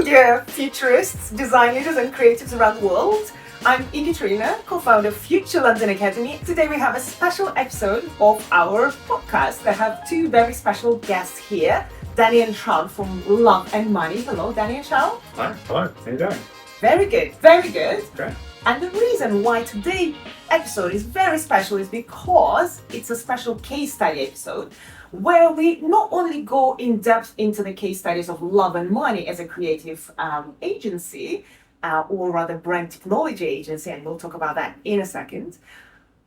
dear futurists, design leaders and creatives around the world. I'm Katrina, co-founder of Future London Academy. Today we have a special episode of our podcast. I have two very special guests here, Danny and Charl from Love and Money. Hello, Danny and Charl. Hi, hello, how you doing? Very good, very good. Great. And the reason why today's episode is very special is because it's a special case study episode where we not only go in depth into the case studies of Love and Money as a creative agency, or rather brand technology agency, and we'll talk about that in a second.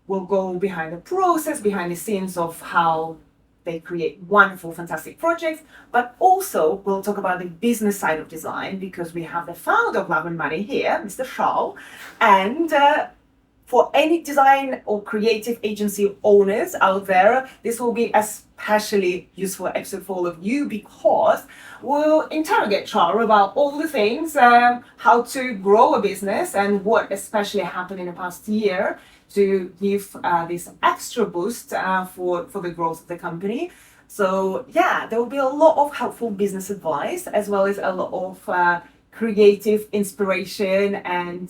We'll go behind the process, behind the scenes of how they create wonderful, fantastic projects, but also we'll talk about the business side of design because we have the founder of Love and Money here, Mr. Charl, and for any design or creative agency owners out there, this will be especially useful episode for all of you because we'll interrogate Charl about all the things, how to grow a business and what especially happened in the past year to give this extra boost for the growth of the company. So yeah, there will be a lot of helpful business advice as well as a lot of creative inspiration and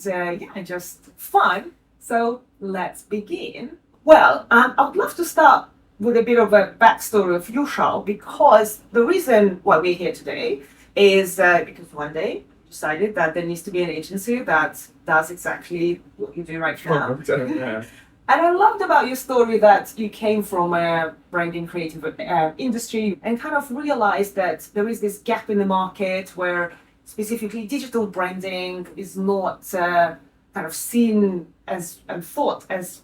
just fun. So let's begin. Well, I would love to start with a bit of a backstory of you, Charl, because the reason why we're here today is because one day you decided that there needs to be an agency that does exactly what you do right now. Yeah. And I loved about your story that you came from a branding creative industry and kind of realized that there is this gap in the market where specifically digital branding is not kind of seen as and thought as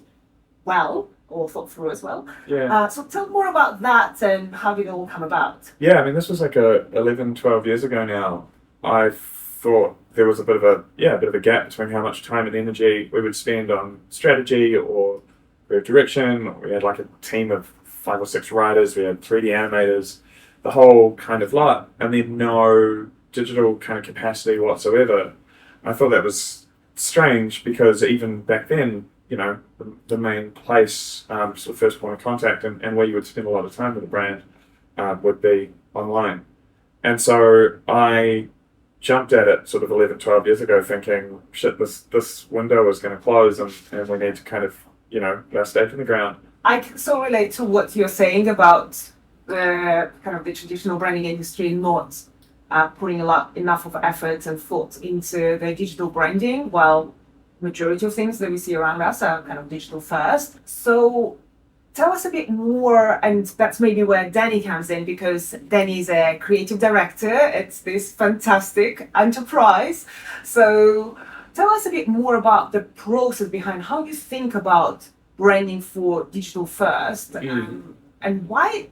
well or thought through as well. Yeah. So tell more about that and how did it all come about? Yeah, I mean, this was like 11, 12 years ago now. I thought there was a bit of a gap between how much time and energy we would spend on strategy or creative direction. We had like a team of 5 or 6 writers, we had 3D animators, the whole kind of lot, and then no digital kind of capacity whatsoever. I thought that was strange because even back then, you know, the main place, sort of first point of contact and where you would spend a lot of time with a brand would be online. And so I jumped at it sort of 11, 12 years ago thinking, shit, this window is going to close and we need to kind of, you know, get our stake in the ground. I can so relate to what you're saying about the kind of the traditional branding industry not putting enough of effort and thought into the digital branding, while majority of things that we see around us are kind of digital first. So tell us a bit more, and that's maybe where Danny comes in because Danny is a creative director. It's this fantastic enterprise. So tell us a bit more about the process behind how you think about branding for digital first and why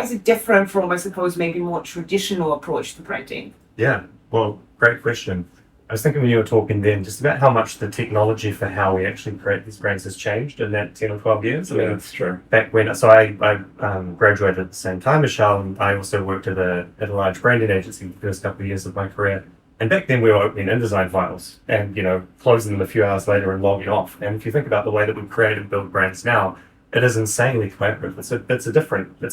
is it different from, I suppose, maybe more traditional approach to branding? Yeah, well, great question. I was thinking when you were talking then just about how much the technology for how we actually create these brands has changed in that 10 or 12 years. Yeah, that's true. Back when, so I graduated at the same time as Charl, and I also worked at a large branding agency the first couple of years of my career. And back then we were opening InDesign files and, you know, closing them a few hours later and logging off. And if you think about the way that we create and build brands now, it is insanely collaborative. It's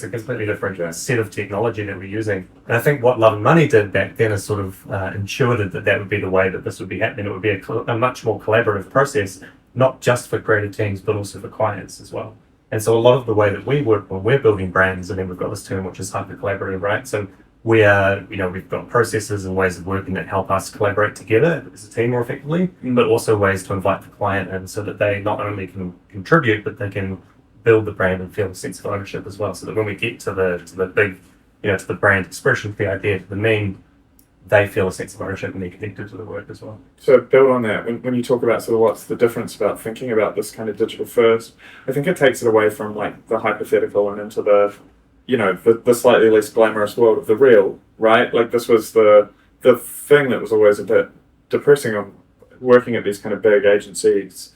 a completely different set of technology that we're using. And I think what Love and Money did back then is sort of intuited that would be the way that this would be happening. It would be a much more collaborative process, not just for creative teams, but also for clients as well. And so a lot of the way that we work when we're building brands, and then we've got this term which is hyper collaborative, right? So we are, you know, we've got processes and ways of working that help us collaborate together as a team more effectively, but also ways to invite the client in so that they not only can contribute, but they can build the brand and feel a sense of ownership as well. So that when we get to the big, you know, to the brand expression, to the idea, to the meme, they feel a sense of ownership and they're connected to the work as well. So build on that, when you talk about sort of what's the difference about thinking about this kind of digital first, I think it takes it away from like the hypothetical and into the, you know, the slightly less glamorous world of the real, right? Like this was the thing that was always a bit depressing on working at these kind of big agencies,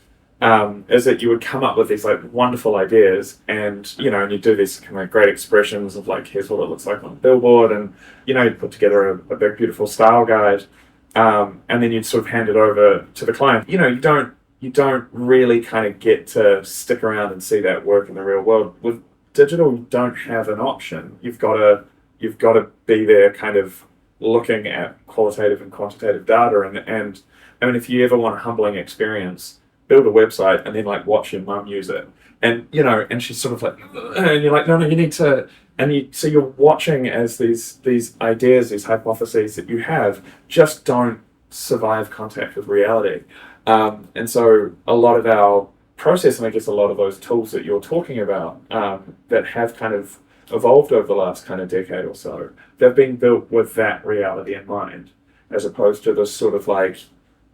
is that you would come up with these like wonderful ideas and, you know, and you do these kind of great expressions of like, here's what it looks like on a billboard, and, you know, you put together a big, beautiful style guide, and then you'd sort of hand it over to the client. You know, you don't really kind of get to stick around and see that work in the real world. With digital, you don't have an option. You've got to be there kind of looking at qualitative and quantitative data. And I mean, if you ever want a humbling experience, build a website and then like watch your mum use it. And, you know, and she's sort of like, and you're like, no, you need to, so you're watching as these ideas, these hypotheses that you have just don't survive contact with reality. And so a lot of our process, and I guess a lot of those tools that you're talking about that have kind of evolved over the last kind of decade or so, they've been built with that reality in mind, as opposed to this sort of like,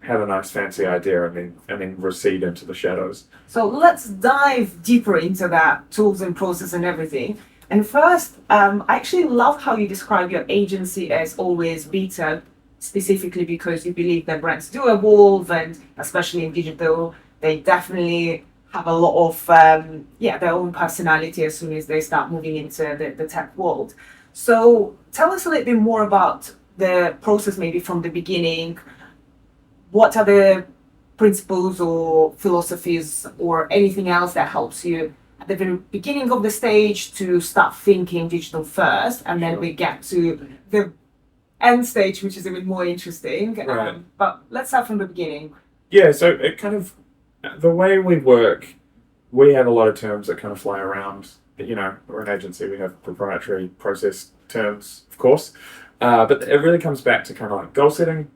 have a nice fancy idea and then recede into the shadows. So let's dive deeper into that, tools and process and everything. And first, I actually love how you describe your agency as always beta, specifically because you believe that brands do evolve, and especially in digital, they definitely have a lot of their own personality as soon as they start moving into the tech world. So tell us a little bit more about the process, maybe from the beginning. What are the principles or philosophies or anything else that helps you at the very beginning of the stage to start thinking digital first, and then we get to the end stage, which is a bit more interesting. Right. But let's start from the beginning. Yeah, so it kind of, the way we work, we have a lot of terms that kind of fly around. You know, we're an agency, we have proprietary process terms, of course. But it really comes back to kind of like goal setting,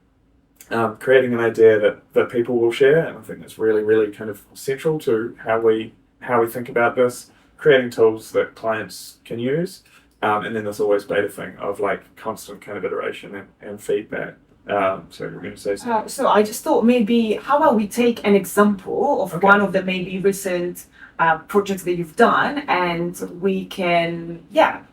creating an idea that people will share, and I think that's really, really kind of central to how we think about this. Creating tools that clients can use, and then there's always beta thing of like constant kind of iteration and feedback. So you're going to say something. So I just thought maybe how about we take an example of one of the maybe recent projects that you've done, and we can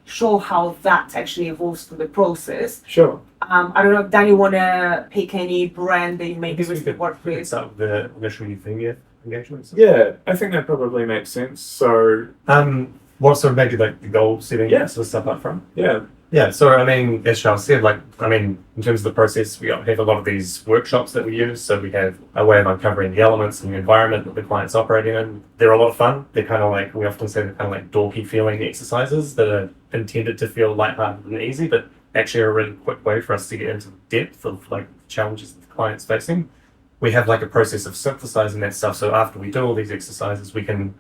show how that actually evolves through the process. Sure. I don't know if Danny want to pick any brand that you maybe recently worked with. Start with the initial Euphemia engagements. Yeah, I think that probably makes sense. So what sort of made you like the goal setting sort of stuff up front? Yeah, so I mean, as Charl said, in terms of the process, we have a lot of these workshops that we use. So we have a way of uncovering the elements and the environment that the client's operating in. They're a lot of fun. They're kind of like, we often say they're kind of like dorky feeling exercises that are intended to feel lighthearted and easy, but actually are a really quick way for us to get into the depth of like challenges that the client's facing. We have like a process of synthesizing that stuff. So after we do all these exercises, we can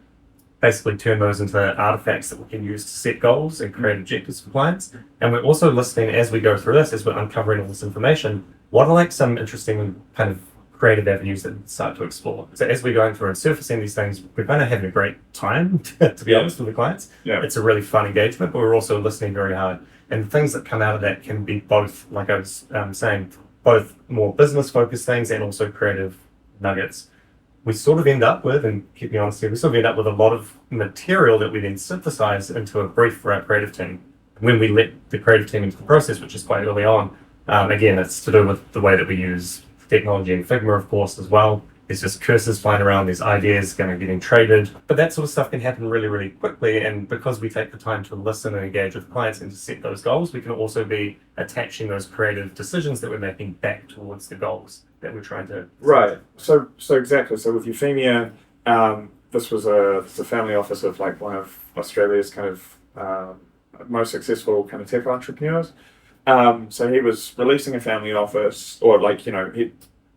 basically turn those into artifacts that we can use to set goals and create objectives for clients. And we're also listening as we go through this, as we're uncovering all this information, what are like some interesting kind of creative avenues that we start to explore. So as we're going through and surfacing these things, we're kind of having a great time, to be honest, with the clients. Yeah. It's a really fun engagement, but we're also listening very hard. And the things that come out of that can be both, like I was saying, both more business-focused things and also creative nuggets. We sort of end up with, and keep me honest here, we sort of end up with a lot of material that we then synthesize into a brief for our creative team. When we let the creative team into the process, which is quite early on, again, it's to do with the way that we use technology and Figma, of course, as well. There's just cursors flying around, there's ideas kind of getting traded, but that sort of stuff can happen really, really quickly. And because we take the time to listen and engage with clients and to set those goals, we can also be attaching those creative decisions that we're making back towards the goals that we're trying to. Right. So exactly. So with Euphemia, this was a family office of like one of Australia's kind of most successful kind of tech entrepreneurs. So he was releasing a family office, or like, you know,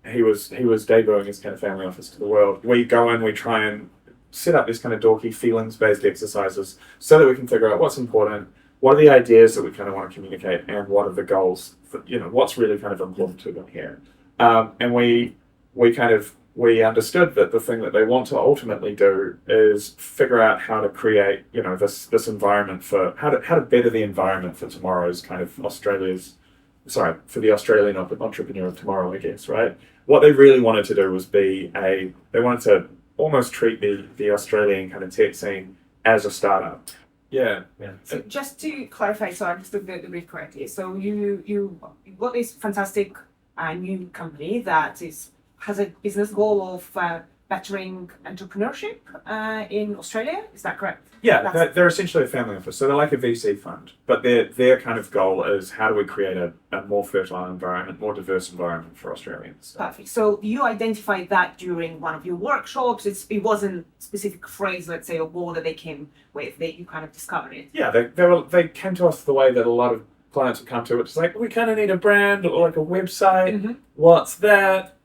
he was debuting his kind of family office to the world. We go in, we try and set up these kind of dorky feelings-based exercises so that we can figure out what's important, what are the ideas that we kind of want to communicate, and what are the goals, you know, what's really kind of important to them here. And we understood that the thing that they want to ultimately do is figure out how to create, you know, this environment for how to better the environment for tomorrow's kind of for the Australian entrepreneur of tomorrow, I guess, right? What they really wanted to do was they wanted to almost treat the Australian kind of tech scene as a startup. Yeah. So just to clarify, so I understood the read correctly. So you got this fantastic new company that has a business goal of bettering entrepreneurship in Australia. Is that correct? Yeah, they're essentially a family office. So they're like a VC fund, but their kind of goal is how do we create a more fertile environment, more diverse environment for Australians. Perfect. So you identified that during one of your workshops. It wasn't a specific phrase, let's say, or goal that they came with. You kind of discovered it. Yeah, they came to us the way that a lot of clients would come to, which is like, we kind of need a brand or like a website. Mm-hmm. What's that?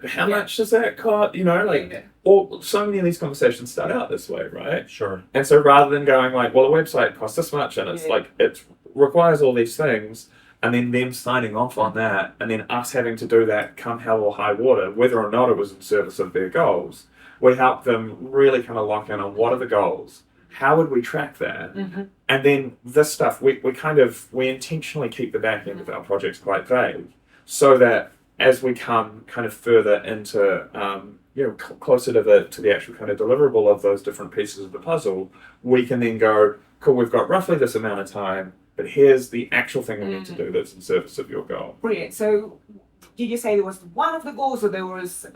How Yeah. much does that cost? You know, like, Yeah. or so many of these conversations start out this way, right? Sure. And so rather than going like, well, a website costs this much and it's Yeah. like, it requires all these things, and then them signing off on that, and then us having to do that come hell or high water, whether or not it was in service of their goals, we help them really kind of lock in on what are the goals, how would we track that, Mm-hmm. and then this stuff, we intentionally keep the back end of our projects quite vague, so that as we come kind of further into closer to the actual kind of deliverable of those different pieces of the puzzle, we can then go, cool, we've got roughly this amount of time, but here's the actual thing we need to do that's in service of your goal. Brilliant. So did you say there was one of the goals, or there was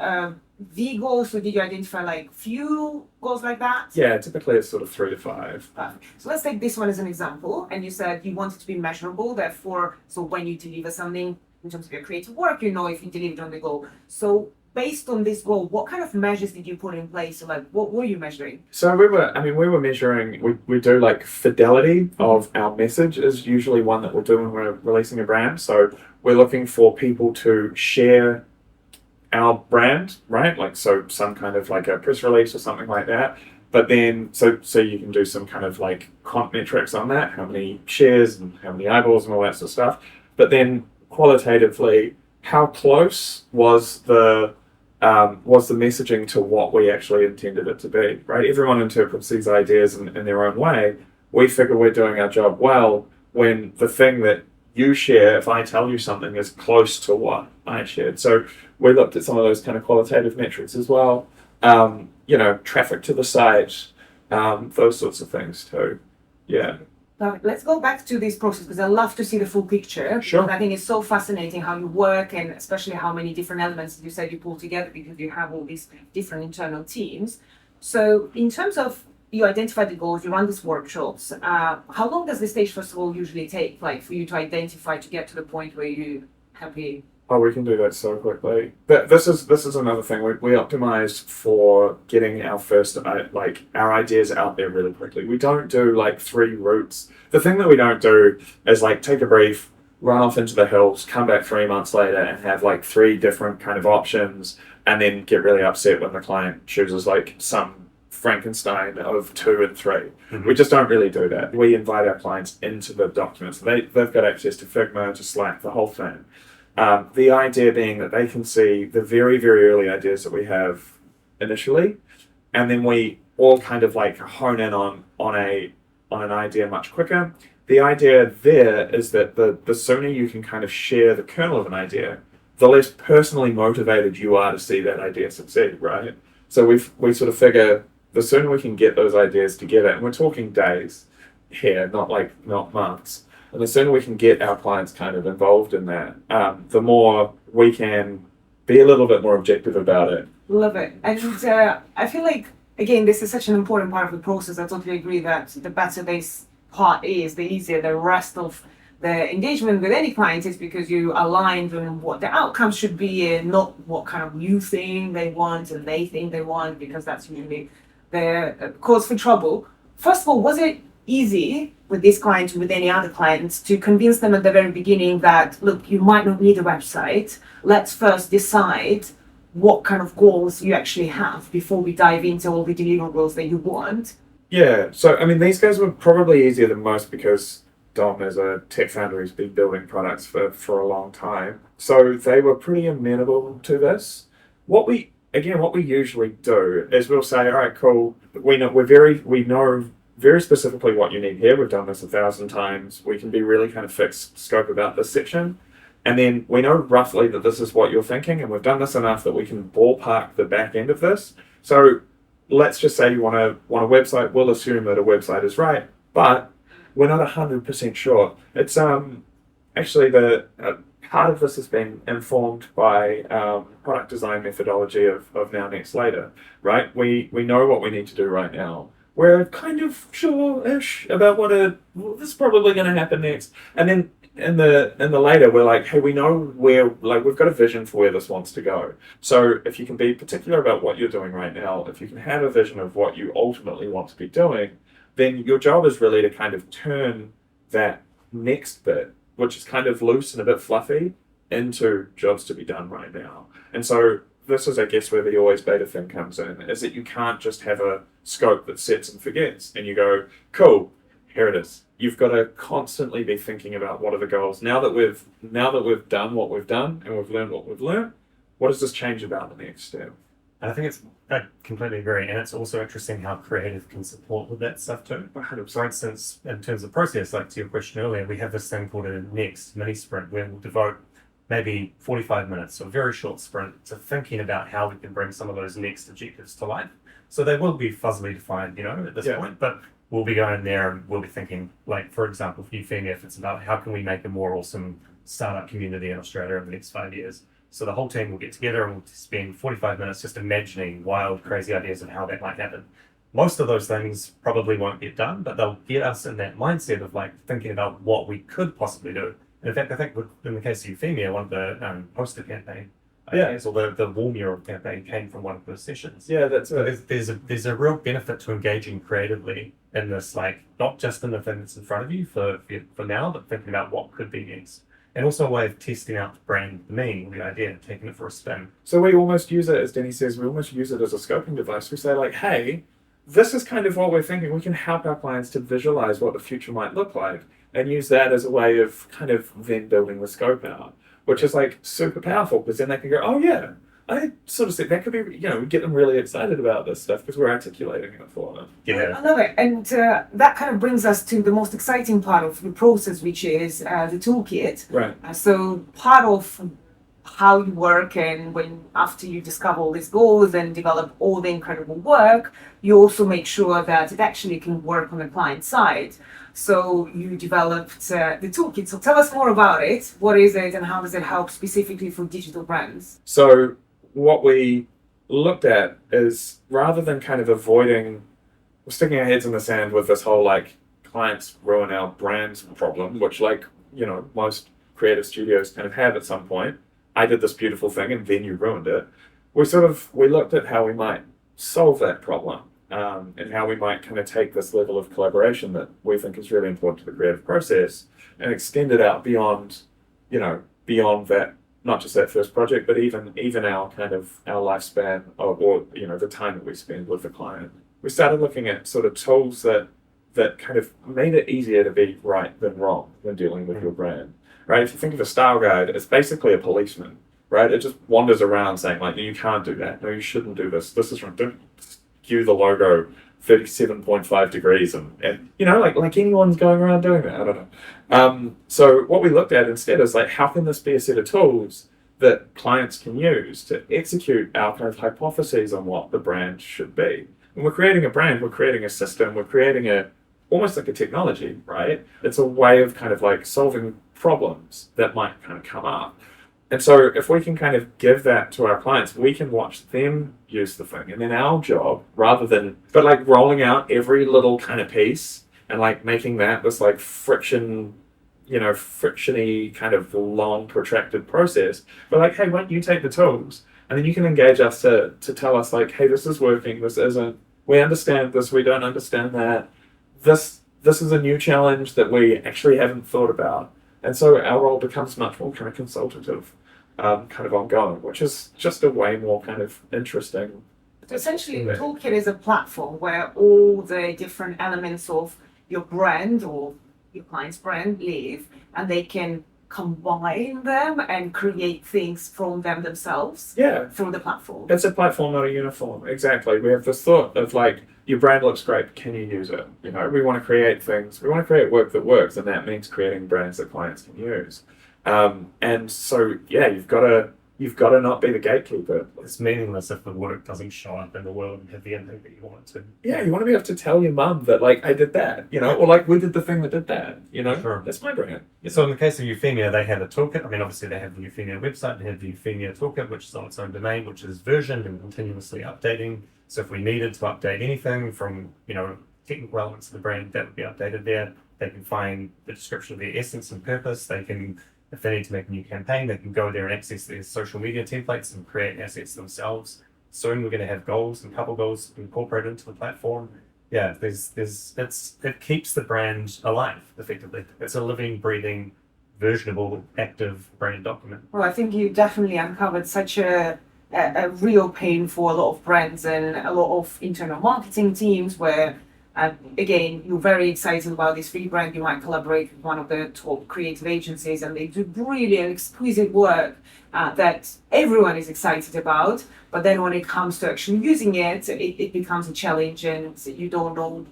the goals, or did you identify like few goals like that? Yeah, typically it's sort of 3 to 5. Perfect. So let's take this one as an example. And you said you want it to be measurable. Therefore, so when you deliver something in terms of your creative work, you know if you delivered on the goal. So based on this goal, what kind of measures did you put in place? So like, what were you measuring? So we were measuring, we do like fidelity of our message is usually one that we'll do when we're releasing a brand. So we're looking for people to share our brand, right? Like, so some kind of like a press release or something like that. But then, so you can do some kind of like comp metrics on that, how many shares and how many eyeballs and all that sort of stuff. But then qualitatively, how close was the messaging to what we actually intended it to be, right? Everyone interprets these ideas in their own way. We figure we're doing our job well when the thing that you share, if I tell you something, is close to what I shared. So we looked at some of those kind of qualitative metrics as well. Traffic to the site, those sorts of things too. Yeah. Let's go back to this process, because I love to see the full picture. Sure. I think it's so fascinating how you work, and especially how many different elements you said you pull together, because you have all these different internal teams. So in terms of you identify the goals, you run these workshops. How long does this stage, first of all, usually take, like for you to identify, to get to the point where you happy? Oh, we can do that so quickly. This is another thing. We optimize for getting our first our ideas out there really quickly. We don't do like 3 routes. The thing that we don't do is like take a brief, run off into the hills, come back 3 months later and have like 3 different kind of options, and then get really upset when the client chooses like some Frankenstein of 2 and 3. Mm-hmm. We just don't really do that. We invite our clients into the documents. They've got access to Figma, to Slack, the whole thing. The idea being that they can see the very, very early ideas that we have initially, and then we all kind of like hone in on an idea much quicker. The idea there is that the sooner you can kind of share the kernel of an idea, the less personally motivated you are to see that idea succeed, right? So we sort of figure the sooner we can get those ideas together, and we're talking days here, not months. And the sooner we can get our clients kind of involved in that, the more we can be a little bit more objective about it. Love it. And I feel like, again, this is such an important part of the process. I totally agree that the better this part is, the easier the rest of the engagement with any client is, because you aligned on what the outcome should be and not what kind of you think they want and they think they want, because that's usually the cause for trouble. First of all, was it easy with this client, with any other clients, to convince them at the very beginning that, look, you might not need a website. Let's first decide what kind of goals you actually have before we dive into all the deliverables that you want. Yeah, so I mean, these guys were probably easier than most because Dom is a tech founder who's been building products for a long time. So they were pretty amenable to this. What we usually do is we'll say, all right, cool. We know very specifically what you need here. We've done this 1,000 times. We can be really kind of fixed scope about this section. And then we know roughly that this is what you're thinking, and we've done this enough that we can ballpark the back end of this. So let's just say you want a website. We'll assume that a website is right, but we're not 100% sure. It's actually the part of this has been informed by product design methodology of Now Next Later, right? We know what we need to do right now. We're kind of sure-ish about this is probably going to happen next. And then in the later, we're like, hey, we know where, like, we've got a vision for where this wants to go. So if you can be particular about what you're doing right now, if you can have a vision of what you ultimately want to be doing, then your job is really to kind of turn that next bit, which is kind of loose and a bit fluffy, into jobs to be done right now. And so this is, I guess, where the always beta thing comes in, is that you can't just have a scope that sets and forgets and you go, cool, here it is. You've got to constantly be thinking about what are the goals. Now that we've done what we've done and we've learned what we've learned, what does this change about the next step? And I think I completely agree. And it's also interesting how creative can support with that stuff too. 100%. For instance, in terms of process, like to your question earlier, we have this thing called a next mini sprint where we'll devote maybe 45 minutes, so a very short sprint, to thinking about how we can bring some of those next objectives to life. So they will be fuzzily defined, at this point, but we'll be going there and we'll be thinking, like, for example, for Euphemia, if it's about how can we make a more awesome startup community in Australia over the next 5 years. So the whole team will get together and we'll spend 45 minutes just imagining wild, crazy ideas of how that might happen. Most of those things probably won't get done, but they'll get us in that mindset of like thinking about what we could possibly do. And in fact, I think in the case of Euphemia, one of the poster campaign ideas, or the Warm Mural campaign came from one of those sessions. Yeah, that's so it. There's a real benefit to engaging creatively in this, like not just in the thing that's in front of you for now, but thinking about what could be next. And also a way of testing out the brand, the meaning, the idea, taking it for a spin. So we almost use it, as Denny says, we almost use it as a scoping device. We say like, hey, this is kind of what we're thinking. We can help our clients to visualize what the future might look like and use that as a way of kind of then building the scope out, which is like super powerful because then they can go, oh yeah, I sort of think that could be, we get them really excited about this stuff because we're articulating it for them. Yeah. I love it. And that kind of brings us to the most exciting part of the process, which is the toolkit. Right. So part of how you work, and when after you discover all these goals and develop all the incredible work, you also make sure that it actually can work on the client side. So you developed the toolkit. So tell us more about it. What is it and how does it help specifically for digital brands? So what we looked at is, rather than kind of avoiding, sticking our heads in the sand with this whole like clients ruin our brands problem, which most creative studios kind of have at some point. I did this beautiful thing and then you ruined it. We looked at how we might solve that problem, and how we might kind of take this level of collaboration that we think is really important to the creative process and extend it out beyond that, not just that first project, but even our kind of our lifespan or the time that we spend with the client. We started looking at sort of tools that kind of made it easier to be right than wrong when dealing with your brand. Right? If you think of a style guide, it's basically a policeman, right? It just wanders around saying like, you can't do that. No, you shouldn't do this. This is wrong. Don't skew the logo 37.5 degrees and like anyone's going around doing that. I don't know. So what we looked at instead is like, how can this be a set of tools that clients can use to execute our kind of hypotheses on what the brand should be? When we're creating a brand, we're creating a system, we're creating almost like a technology, right? It's a way of kind of like solving problems that might kind of come up. And so if we can kind of give that to our clients, we can watch them use the thing. And then our job, but like rolling out every little kind of piece and like making that this like frictiony kind of long protracted process. But like, hey, why don't you take the tools and then you can engage us to tell us like, hey, this is working, this isn't. We understand this, we don't understand that. This is a new challenge that we actually haven't thought about. And so our role becomes much more kind of consultative, kind of ongoing, which is just a way more kind of interesting. So essentially, Toolkit is a platform where all the different elements of your brand or your client's brand live, and they can combine them and create things from them themselves through the platform. It's a platform, not a uniform. Exactly. We have this thought of like, your brand looks great, can you use it? We want to create things, we want to create work that works, and that means creating brands that clients can use. And so, you've got to not be the gatekeeper. It's meaningless if the work doesn't show up in the world and have the impact that you want it to. Yeah, you want to be able to tell your mum that like, I did that, or like, we did the thing that did that, Sure. That's my brand. Yeah, so in the case of Euphemia, they had a toolkit. I mean, obviously they have the Euphemia website, they have the Euphemia toolkit, which is on its own domain, which is versioned and continuously updating. So if we needed to update anything from, technical elements of the brand, that would be updated there. They can find the description of their essence and purpose. They can, if they need to make a new campaign, they can go there and access their social media templates and create assets themselves. Soon we're going to have goals and couple goals incorporated into the platform. Yeah, it keeps the brand alive, effectively. It's a living, breathing versionable, active brand document. Well, I think you definitely uncovered such a real pain for a lot of brands and a lot of internal marketing teams where, again, you're very excited about this free brand. You might collaborate with one of the top creative agencies and they do brilliant, exquisite work that everyone is excited about. But then when it comes to actually using it, it becomes a challenge and you don't know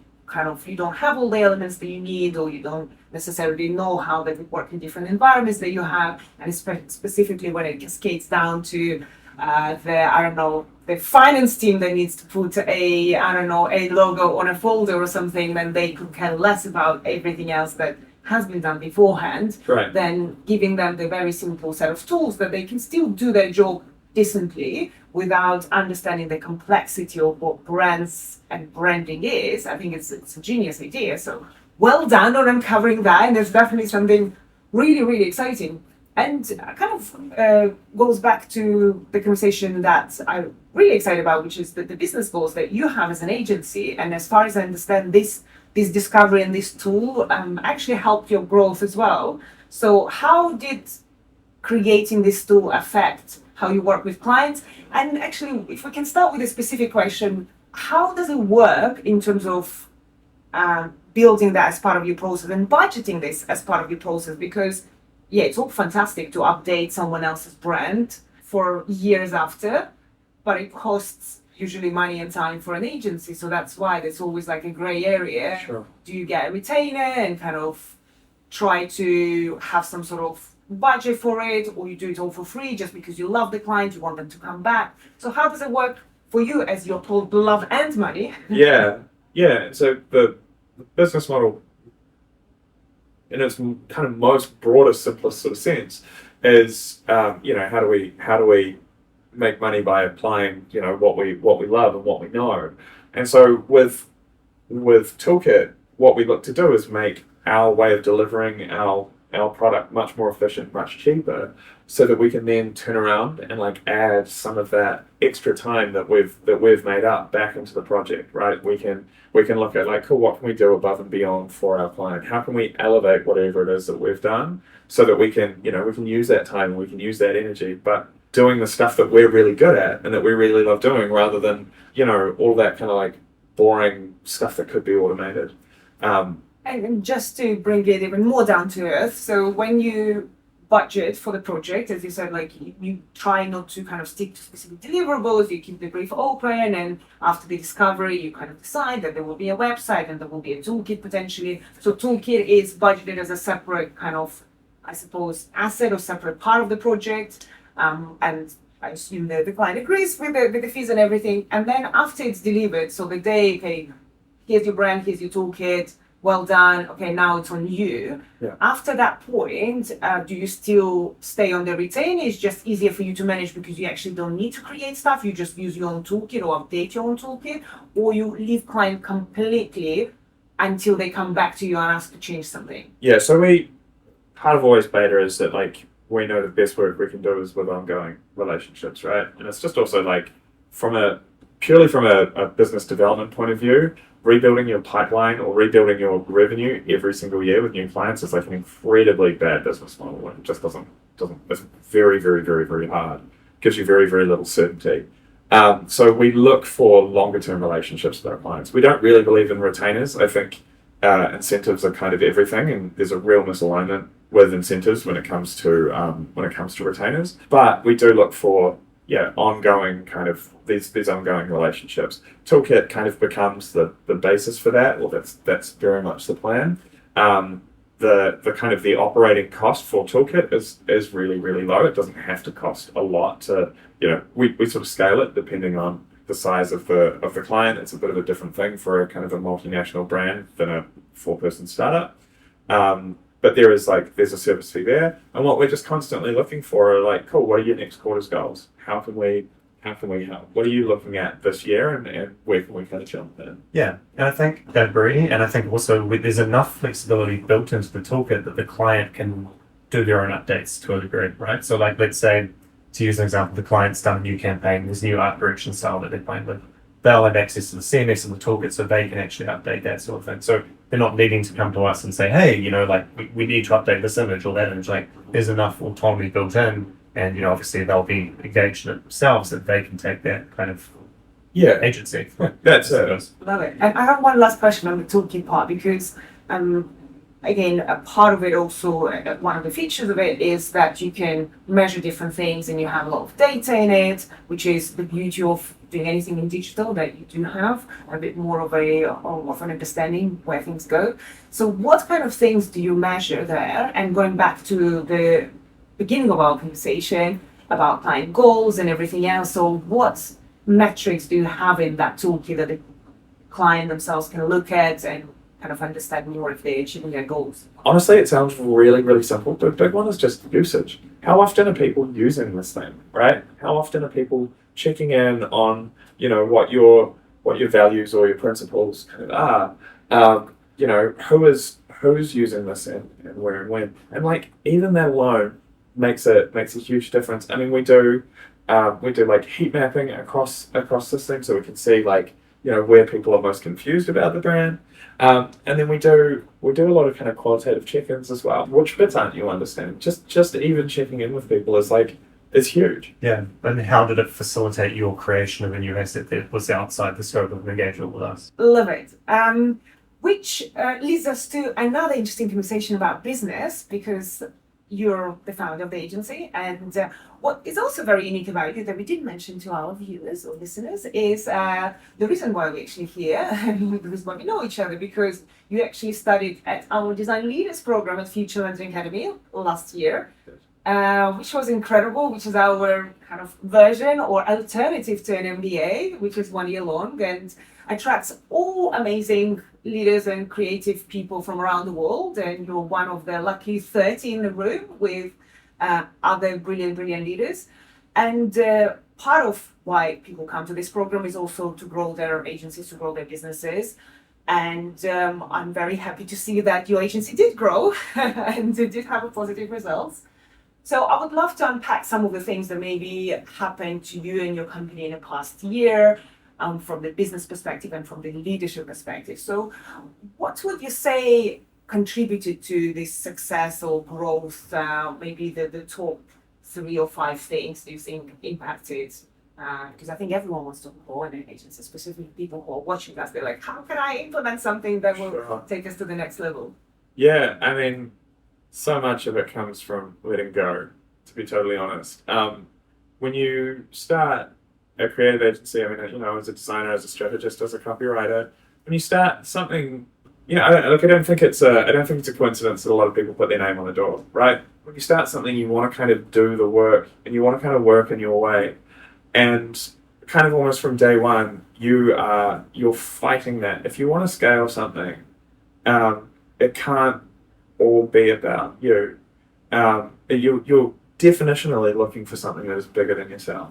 you don't have all the elements that you need, or you don't necessarily know how they would work in different environments that you have, and specifically when it cascades down to the finance team that needs to put a logo on a folder or something, then they could care less about everything else that has been done beforehand. Right. Then giving them the very simple set of tools that they can still do their job decently without understanding the complexity of what brands and branding is. I think it's a genius idea. So well done on uncovering that, and it's definitely something really, really exciting. And kind of goes back to the conversation that I'm really excited about, which is the business goals that you have as an agency. And as far as I understand, this discovery and this tool actually helped your growth as well. So how did creating this tool affect how you work with clients? And actually, if we can start with a specific question, how does it work in terms of building that as part of your process and budgeting this as part of your process? Because yeah, it's all fantastic to update someone else's brand for years after, but it costs usually money and time for an agency. So that's why there's always like a gray area. Sure. Do you get a retainer and kind of try to have some sort of budget for it, or you do it all for free just because you love the client, you want them to come back? So how does it work for you as you're told love and money? Yeah. So the business model, in its kind of most broader, simplest sort of sense, is how do we make money by applying what we love and what we know. And so with Toolkit, what we look to do is make our way of delivering our product much more efficient, much cheaper, so that we can then turn around and like add some of that extra time that we've made up back into the project, right? We can look at like, cool, what can we do above and beyond for our client? How can we elevate whatever it is that we've done so that we can use that time and we can use that energy, but doing the stuff that we're really good at and that we really love doing, rather than, all that kind of like boring stuff that could be automated. And just to bring it even more down to earth, so when you budget for the project, as you said, like you try not to kind of stick to specific deliverables, you keep the brief open, and after the discovery, you kind of decide that there will be a website and there will be a toolkit potentially. So toolkit is budgeted as a separate kind of, I suppose, asset or separate part of the project. And I assume that the client agrees with the fees and everything. And then after it's delivered, so the day, okay, here's your brand, here's your toolkit, well done, okay, now it's on you. Yeah. After that point, do you still stay on the retainer? It's just easier for you to manage because you actually don't need to create stuff. You just use your own toolkit or update your own toolkit, or you leave client completely until they come back to you and ask to change something. Yeah, so part of always beta is that like we know the best work we can do is with ongoing relationships, right? And it's just also like purely from a business development point of view, rebuilding your pipeline or rebuilding your revenue every single year with new clients is like an incredibly bad business model. It just doesn't. It's very, very, very, very hard. Gives you very, very little certainty. So we look for longer term relationships with our clients. We don't really believe in retainers. I think incentives are kind of everything, and there's a real misalignment with incentives when it comes to retainers. But we do look for ongoing kind of these ongoing relationships. Toolkit kind of becomes the basis for that, or that's very much the plan. The kind of the operating cost for Toolkit is really, really low. It doesn't have to cost a lot to, we sort of scale it depending on the size of the client. It's a bit of a different thing for a kind of a multinational brand than a 4-person startup. But there's a service fee there. And what we're just constantly looking for are like, cool, what are your next quarter's goals? How can we help? What are you looking at this year, and where can we kind of jump in? Yeah, and I think I agree. And I think also there's enough flexibility built into the toolkit that the client can do their own updates to a degree, right? So like, let's say, to use an example, the client's done a new campaign, there's new art direction style that they're playing with. They'll have access to the CMS and the toolkit so they can actually update that sort of thing. So they're not needing to come to us and say, hey, like we need to update this image or that image. Like there's enough autonomy built in, and obviously they'll be engaged in it themselves that they can take that kind of agency. That's it. Love it. And I have one last question on the toolkit part, because again, a part of it also, one of the features of it is that you can measure different things and you have a lot of data in it, which is the beauty of doing anything in digital, that you do have a bit more of an understanding where things go. So what kind of things do you measure there? And going back to the beginning of our conversation about client goals and everything else, so what metrics do you have in that toolkit that the client themselves can look at and kind of understand more if they're achieving their goals? Honestly, it sounds really, really simple. The big one is just usage. How often are people using this thing, right? How often are people checking in on, what your values or your principles kind of are? Who's using this and where and when? And like even that alone makes a huge difference. I mean, we do like heat mapping across this thing, so we can see like where people are most confused about the brand. And then we do a lot of kind of qualitative check-ins as well. Which bits aren't you understanding? Just even checking in with people is huge. Yeah. And how did it facilitate your creation of a new asset that was outside the scope of engagement with us? Love it. Which leads us to another interesting conversation about business, because you're the founder of the agency, and what is also very unique about you that we didn't mention to our viewers or listeners is the reason why we're actually here, and the reason why we know each other, because you actually studied at our Design Leaders program at Future London Academy last year, which was incredible, which is our kind of version or alternative to an MBA, which is 1 year long and attracts all amazing leaders and creative people from around the world, and you're one of the lucky 30 in the room with other brilliant leaders. And part of why people come to this program is also to grow their agencies, to grow their businesses. And I'm very happy to see that your agency did grow and did have positive results. So I would love to unpack some of the things that maybe happened to you and your company in the past year, from the business perspective and from the leadership perspective. So what would you say contributed to this success or growth? Maybe the top 3 or 5 things do you think impacted? Because I think everyone wants to grow in an agency, specifically people who are watching us. They're like, how can I implement something that will take us to the next level? Yeah, I mean, so much of it comes from letting go, to be totally honest. When you start a creative agency, I mean, as a designer, as a strategist, as a copywriter, when you start something, I don't think it's a coincidence that a lot of people put their name on the door, right? When you start something, you want to kind of do the work, and you want to kind of work in your way, and kind of almost from day one, you're fighting that. If you want to scale something, it can't all be about you. You're definitionally looking for something that is bigger than yourself.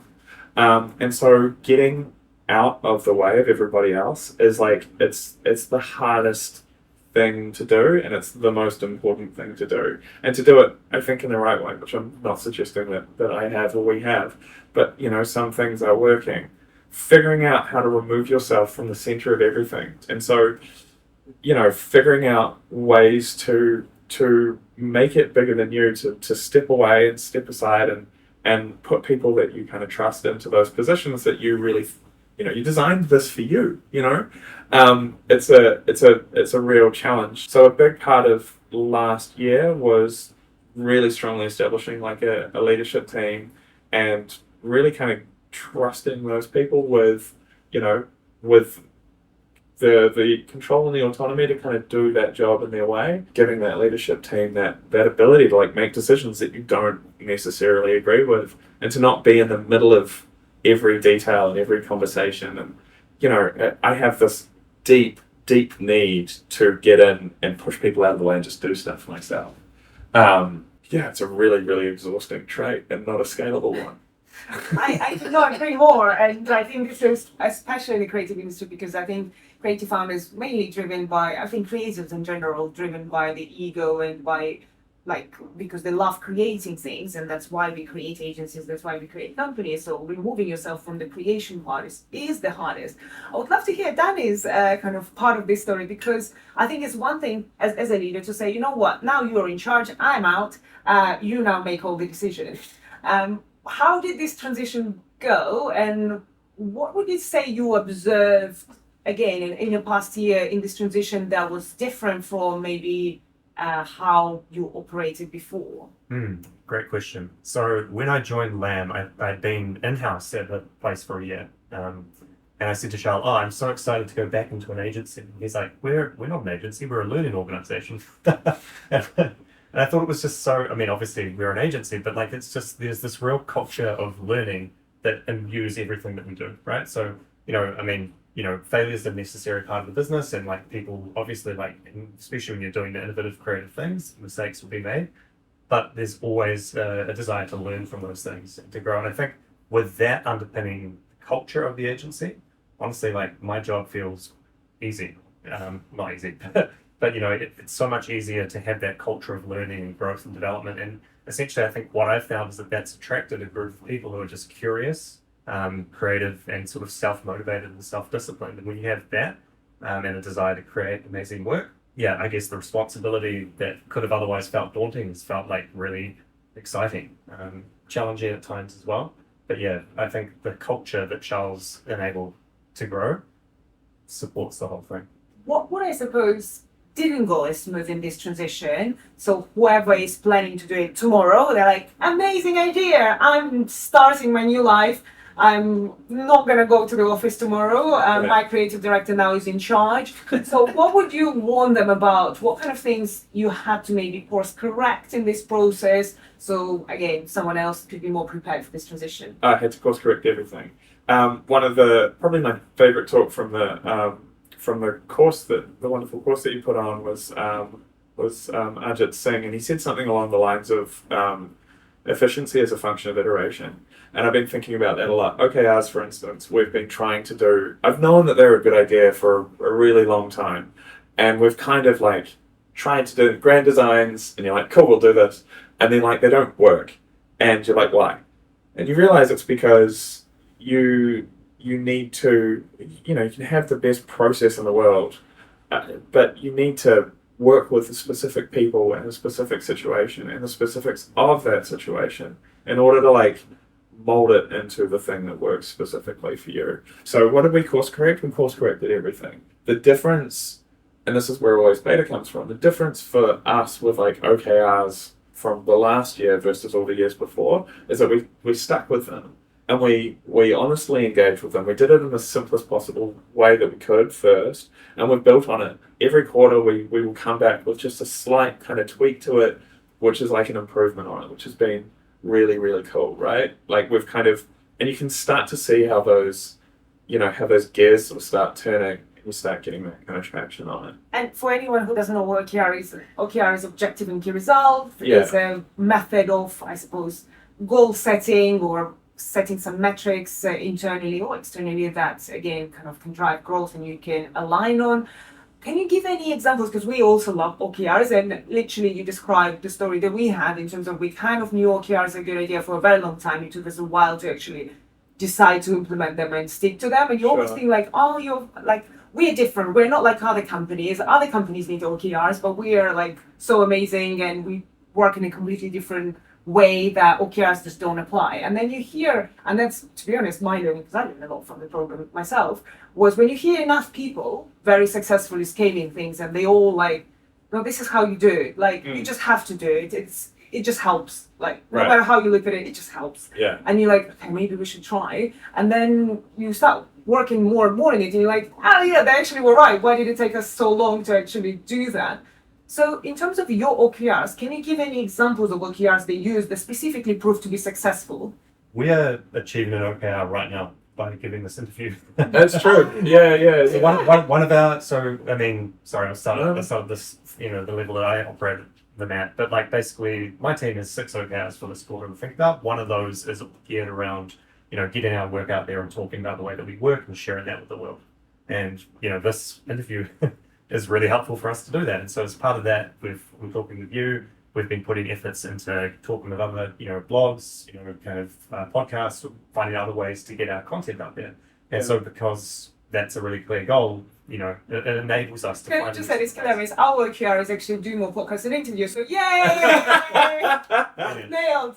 And so getting out of the way of everybody else is like, it's the hardest thing to do, and it's the most important thing to do. And to do it, I think, in the right way, which I'm not suggesting that I have or we have, but, some things are working. Figuring out how to remove yourself from the center of everything. And so, figuring out ways to make it bigger than you, to step away and step aside and put people that you kind of trust into those positions that you really, you designed this for you, it's a real challenge. So a big part of last year was really strongly establishing like a leadership team and really kind of trusting those people with the control and the autonomy to kind of do that job in their way, giving that leadership team that ability to like make decisions that you don't necessarily agree with, and to not be in the middle of every detail and every conversation. And I have this deep need to get in and push people out of the way and just do stuff myself. It's a really, really exhausting trait and not a scalable one. I could not agree more, and I think this is especially in the creative industry, because I think creative founders mainly driven by, I think creatives in general, driven by the ego and by like, because they love creating things, and that's why we create agencies, that's why we create companies. So removing yourself from the creation part is the hardest. I would love to hear Danny's kind of part of this story, because I think it's one thing as a leader to say, you know what, now you're in charge, I'm out, you now make all the decisions. How did this transition go, and what would you say you observed again in the past year in this transition that was different from maybe how you operated before? Great question. So when I joined LAM, I'd been in-house at the place for a year. And I said to Charl, I'm so excited to go back into an agency. And he's like, we're not an agency, we're a learning organization. And I thought it was just so, I mean, obviously we're an agency, but like, it's just, there's this real culture of learning that imbues everything that we do, right? So, failure is a necessary part of the business, and like people obviously, like, especially when you're doing the innovative creative things, mistakes will be made, but there's always a desire to learn from those things and to grow. And I think with that underpinning culture of the agency, honestly, like, my job feels easy. Not easy, but it's so much easier to have that culture of learning and growth and development. And essentially, I think what I've found is that that's attracted a group of people who are just curious, creative, and sort of self-motivated and self-disciplined. And when you have that and a desire to create amazing work, I guess the responsibility that could have otherwise felt daunting has felt like really exciting, challenging at times as well. But I think the culture that Charl's enabled to grow supports the whole thing. What I suppose didn't go as smooth in this transition, so whoever is planning to do it tomorrow, they're like, amazing idea, I'm starting my new life, I'm not going to go to the office tomorrow, my creative director now is in charge. So what would you warn them about? What kind of things you had to maybe course correct in this process, so again, someone else could be more prepared for this transition? I had to course correct everything. One of probably my favorite talk from the course, the wonderful course that you put on was Ajit Singh, and he said something along the lines of efficiency as a function of iteration. And I've been thinking about that a lot. OKRs, for instance, we've been trying to do, I've known that they're a good idea for a really long time, and we've kind of like tried to do grand designs, and you're like, cool, we'll do this, and then like they don't work, and you're like, why? And you realize it's because you need to, you can have the best process in the world, but you need to work with the specific people in a specific situation and the specifics of that situation in order to like mold it into the thing that works specifically for you. So what did we course correct? We course corrected everything. The difference, and this is where always beta comes from, the difference for us with like OKRs from the last year versus all the years before is that we stuck with them. And we honestly engaged with them. We did it in the simplest possible way that we could first, and we've built on it. Every quarter we will come back with just a slight kind of tweak to it, which is like an improvement on it, which has been really, really cool, right? Like we've kind of, and you can start to see how those gears sort of start turning, and you start getting that kind of traction on it. And for anyone who doesn't know what OKR is objective and key result. It's a method of, I suppose, goal setting or setting some metrics internally or externally that again kind of can drive growth and you can align on. Can you give any examples? Because we also love OKRs, and literally you described the story that we had in terms of we kind of knew OKRs are a good idea for a very long time. It took us a while to actually decide to implement them and stick to them. And you always think like, oh, you're like, we're different. We're not like other companies. Other companies need OKRs, but we are like so amazing and we work in a completely different way that OKRs just don't apply. And then you hear, and that's, to be honest, my learning, because I learned a lot from the program myself, was when you hear enough people very successfully scaling things and they all like, no, this is how you do it. Like, you just have to do it. It just helps. Like, no matter how you look at it, it just helps. Yeah. And you're like, okay, maybe we should try. And then you start working more and more in it, and you're like, oh yeah, they actually were right. Why did it take us so long to actually do that? So in terms of your OKRs, can you give any examples of OKRs they use that specifically proved to be successful? We are achieving an OKR right now by giving this interview. That's true. Yeah. So one of our, I'll start this, the level that I operate them at, but like basically my team has 6 OKRs for this quarter to think about. One of those is geared around, getting our work out there and talking about the way that we work and sharing that with the world. And, this interview is really helpful for us to do that. And so as part of that, we're talking with you, we've been putting efforts into talking with other, blogs, kind of podcasts, finding other ways to get our content out there. And so because that's a really clear goal, it enables us to Can find... I just say it's hilarious. Our OKRs actually do more podcasts and interviews, so yay! Nailed.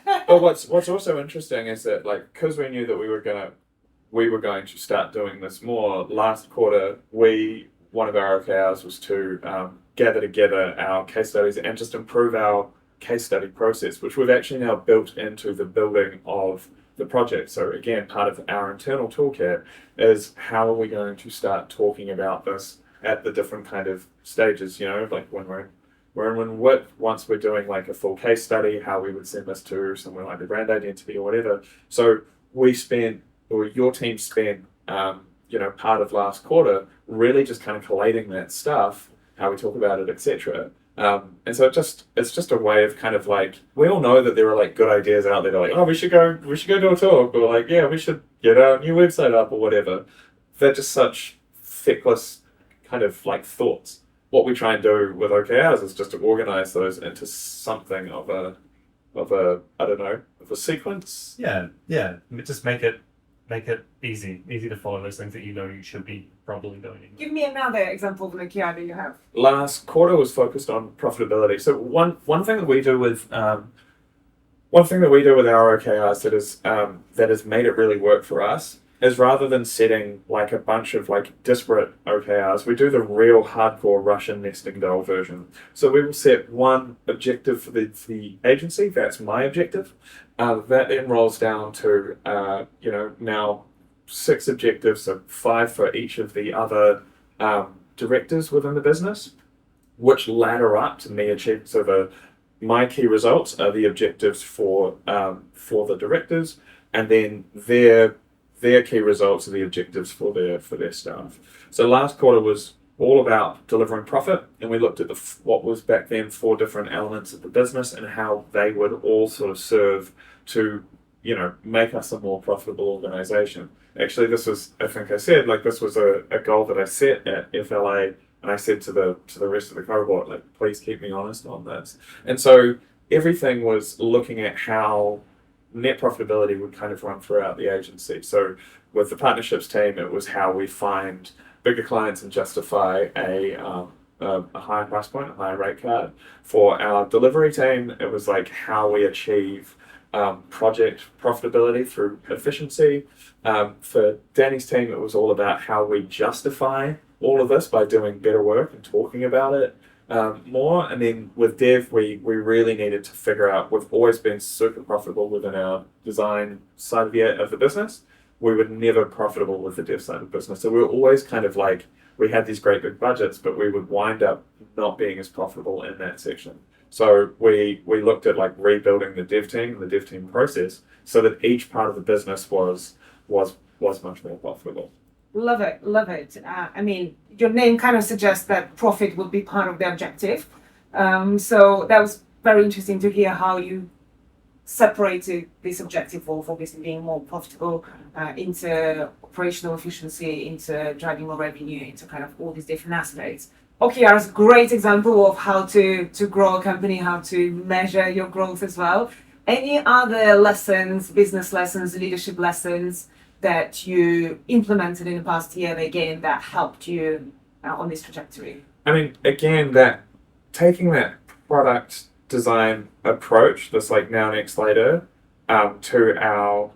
But what's also interesting is that, like, because we knew that we were going to start doing this more, last quarter, one of our OKRs was to gather together our case studies and just improve our case study process, which we've actually now built into the building of the project. So again, part of our internal toolkit is how are we going to start talking about this at the different kind of stages, like when we're in WIT, once we're doing like a full case study, how we would send this to somewhere like the brand identity or whatever. So your team spent, part of last quarter really just kind of collating that stuff, how we talk about it, etc. And so it's just a way of kind of like, we all know that there are like good ideas out there. They're like, oh, we should go do a talk, or like, yeah, we should get our new website up or whatever. They're just such feckless kind of like thoughts. What we try and do with OKRs is just to organize those into something of a sequence. Yeah. Just make it easy to follow those things that you should be probably doing. Give me another example of an OKR that you have. Last quarter was focused on profitability. So one thing that we do with our OKRs that has made it really work for us is, rather than setting like a bunch of like disparate OKRs, we do the real hardcore Russian nesting doll version. So we will set one objective for the agency. That's my objective. That then rolls down to now 6 objectives, so 5 for each of the other directors within the business, which ladder up to me achieving. So my key results are the objectives for the directors, and then their key results are the objectives for their staff. So last quarter was all about delivering profit, and we looked at what was back then 4 different elements of the business and how they would all sort of serve to make us a more profitable organization. Actually, this was, I think I said, like, this was a goal that I set at FLA, and I said to the rest of the cohort, like, please keep me honest on this. And so everything was looking at how net profitability would kind of run throughout the agency. So with the partnerships team, it was how we find bigger clients and justify a higher price point, a higher rate card. For our delivery team, it was like how we achieve project profitability through efficiency. For Danny's team, it was all about how we justify all of this by doing better work and talking about it more. And then with Dev, we really needed to figure out, we've always been super profitable within our design side of the business. We were never profitable with the dev side of the business. So we were always kind of like, we had these great big budgets, but we would wind up not being as profitable in that section. So we looked at like rebuilding the dev team process, so that each part of the business was much more profitable. Love it. I mean, your name kind of suggests that profit will be part of the objective. So that was very interesting to hear how you separated this objective of obviously being more profitable into operational efficiency, into driving more revenue, into kind of all these different aspects. OKR is a great example of how to grow a company, how to measure your growth as well. Any other lessons, business lessons, leadership lessons that you implemented in the past year, again, that helped you on this trajectory? I mean, again, taking that product design approach, this like now, next, later, to our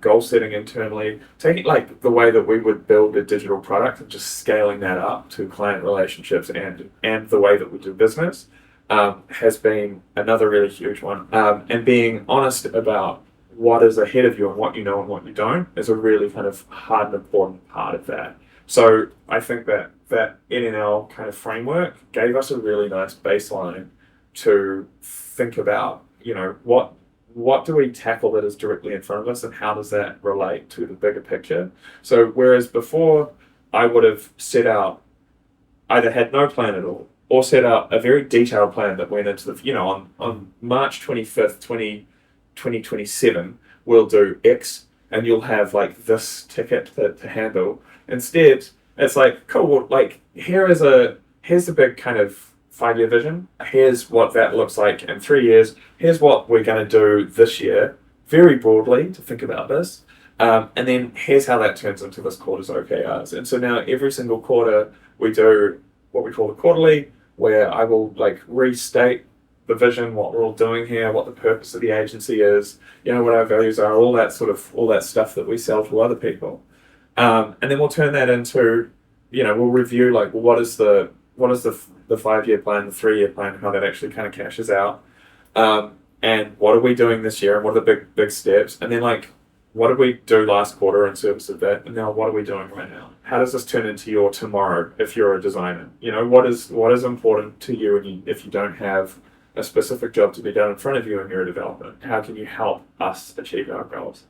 goal setting internally, taking like the way that we would build a digital product and just scaling that up to client relationships and the way that we do business has been another really huge one. And being honest about what is ahead of you and what you know and what you don't is a really kind of hard and important part of that. So I think that NNL kind of framework gave us a really nice baseline to think about, what do we tackle that is directly in front of us and how does that relate to the bigger picture? So whereas before I would have set out, either had no plan at all or set out a very detailed plan that went into the, on March 25th, 2027, we'll do X and you'll have like this ticket to handle. Instead, it's like, cool, like here's a big kind of 5-year vision. Here's what that looks like in 3 years. Here's what we're going to do this year, very broadly, to think about this. And then here's how that turns into this quarter's OKRs. And so now every single quarter we do what we call the quarterly, where I will like restate the vision, what we're all doing here, what the purpose of the agency is, what our values are, all that stuff that we sell to other people. And then we'll turn that into, we'll review like, well, what is the 5-year plan, the 3-year plan, how that actually kind of cashes out. And what are we doing this year and what are the big steps? And then like, what did we do last quarter in service of that? And now what are we doing right now? How does this turn into your tomorrow if you're a designer? What is important to you if you don't have a specific job to be done in front of you and you're a developer? How can you help us achieve our goals?